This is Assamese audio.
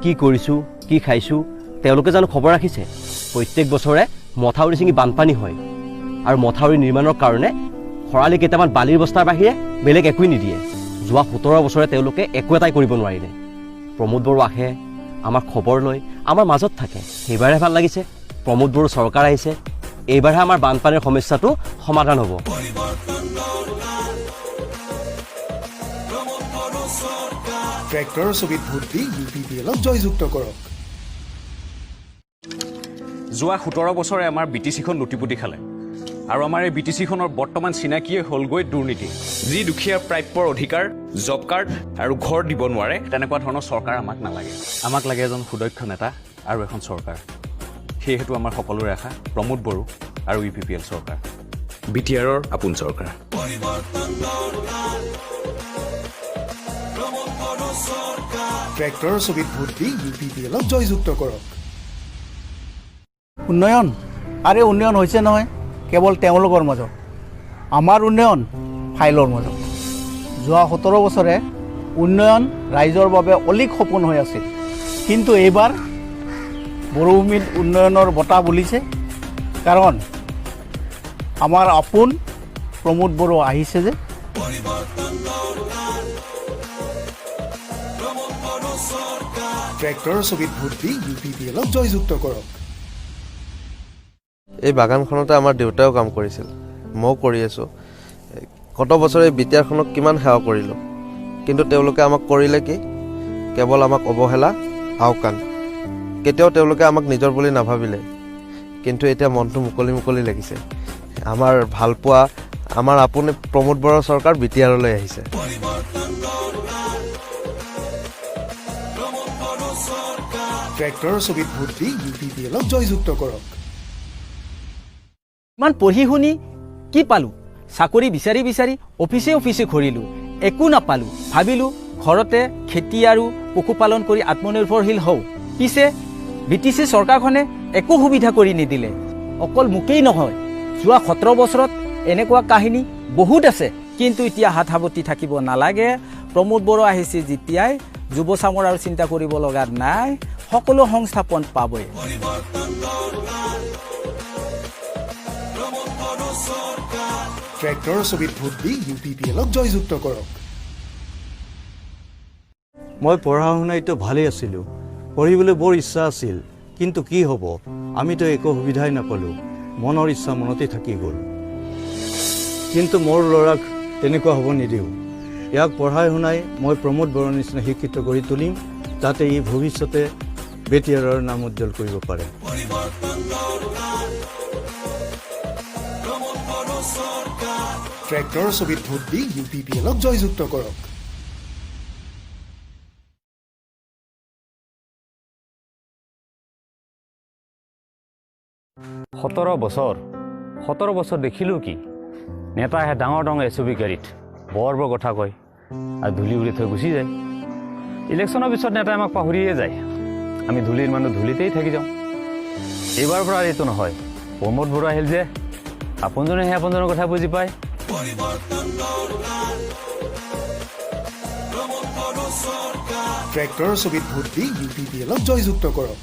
কি কৰিছোঁ কি খাইছোঁ তেওঁলোকে জানো খবৰ ৰাখিছে? প্ৰত্যেক বছৰে মথাউৰি ছিঙি বানপানী হয় আৰু মথাউৰি নিৰ্মাণৰ কাৰণে খৰালি কেইটামান বালিৰ বস্তাৰ বাহিৰে বেলেগ একোৱেই নিদিয়ে। যোৱা 17 বছৰে তেওঁলোকে একো এটাই কৰিব নোৱাৰিলে। প্ৰমোদ বড়ো আহে, আমাৰ খবৰ লৈ আমাৰ মাজত থাকে। সেইবাৰহে ভাল লাগিছে প্ৰমোদ বড়ো চৰকাৰ আহিছে। এইবাৰহে আমাৰ বানপানীৰ সমস্যাটো সমাধান হ'ব। ট্ৰেক্টৰৰ ছবিত ভোট দি UPPLক জয়যুক্ত কৰক। যোৱা 17 বছৰে আমাৰ BTCখন লুটিপুটি খালে আৰু আমাৰ এই BTCখনৰ বৰ্তমান চিনাকিয়ে হ'লগৈ দুৰ্নীতি। যি দুখীয়াৰ প্ৰাপ্যৰ অধিকাৰ, জব কাৰ্ড আৰু ঘৰ দিব নোৱাৰে তেনেকুৱা ধৰণৰ চৰকাৰ আমাক নালাগে। আমাক লাগে এজন সুদক্ষ নেতা আৰু এখন চৰকাৰ। সেয়েহেতু আমাৰ সকলোৰে আশা প্ৰমোদ বড়ো আৰু UPPL চৰকাৰ, BTRৰ আপোন চৰকাৰ। ট্ৰেক্টৰৰ ছবিত ভোট দি UPPLক জয়যুক্ত কৰক। উন্নয়ন আৰে উন্নয়ন হৈছে নহয় কেৱল তেওঁলোকৰ মাজত, আমাৰ উন্নয়ন ফাইলৰ মাজত। যোৱা 17 বছৰে উন্নয়ন ৰাইজৰ বাবে অলিক সপোন হৈ আছিল, কিন্তু এইবাৰ মৰুভূমিত উন্নয়নৰ বঁটা বলিছে। কাৰণ আমাৰ আপোন প্ৰমোদ বড়ো আহিছে যে। ট্ৰেক্টৰৰ ছবিত ভোট দি UPPLক জয়যুক্ত কৰক। এই বাগানখনতে আমাৰ দেউতাও কাম কৰিছিল, ময়ো কৰি আছোঁ। কত বছৰে BTRখনক কিমান সেৱা কৰিলোঁ, কিন্তু তেওঁলোকে আমাক কৰিলে কি? কেৱল আমাক অৱহেলা, আওকাণ। কেতিয়াও তেওঁলোকে আমাক নিজৰ বুলি নাভাবিলে। কিন্তু এতিয়া মনটো মুকলি মুকলি লাগিছে। আমাৰ ভালপোৱা, আমাৰ আপোনে প্ৰমোদ বড়ো চৰকাৰ BTRলৈ আহিছে। ট্ৰেক্টৰৰ ছবিত ভোট দি UPPLক জয়যুক্ত কৰক। ইমান পঢ়ি শুনি কি পালোঁ? চাকৰি বিচাৰি বিচাৰি অফিচে অফিচে ঘূৰিলোঁ, একো নাপালোঁ। ভাবিলোঁ ঘৰতে খেতি আৰু পশুপালন কৰি আত্মনিৰ্ভৰশীল হওঁ। পিছে BTC চৰকাৰখনে একো সুবিধা কৰি নিদিলে। অকল মোকেই নহয়, যোৱা 17 বছৰত এনেকুৱা কাহিনী বহুত আছে। কিন্তু এতিয়া হাত সাৱটি থাকিব নালাগে। প্ৰমোদ বড়ো আহিছে যেতিয়াই যুৱ চামৰ আৰু চিন্তা কৰিব লগা নাই, সকলো সংস্থাপন পাবই। ট্ৰেক্টৰৰ ছবিত ভোট দি UPPLক জয়যুক্ত কৰক। মই পঢ়া শুনাইতো ভালেই আছিলোঁ, পঢ়িবলৈ বৰ ইচ্ছা আছিল, কিন্তু কি হ'ব, আমিতো একো সুবিধাই নাপালোঁ। মনৰ ইচ্ছা মনতে থাকি গ'ল। কিন্তু মোৰ ল'ৰাক তেনেকুৱা হ'ব নিদিওঁ। ইয়াক পঢ়াই শুনাই মই প্ৰমোদ বড়োৰ নিচিনা শিক্ষিত কৰি তুলিম, যাতে ই ভৱিষ্যতে BTRৰ নাম উজ্জ্বল কৰিব পাৰে। ট্ৰেক্টৰৰ ছবিত ভোট দি UPPLক জয়যুক্ত কৰক। সতৰ বছৰ দেখিলোঁ কি? নেতা আহে ডাঙৰ ডাঙৰ SUV গাড়ীত, বৰ বৰ কথা কয় আৰু ধূলি উৰি থৈ গুচি যায়। ইলেকশ্যনৰ পিছত নেতাই আমাক পাহৰিয়ে যায়। আমি ধূলিৰ মানুহ ধূলিতেই থাকি যাওঁ। এইবাৰ পৰা এইটো নহয়, প্ৰমোদ বড়ো আহিল যে আপোনজনে সেই আপোনজনৰ কথা বুজি পায়। ট্ৰেক্টৰৰ ছবিত ভোট দি UPPLক জয়যুক্ত কৰক।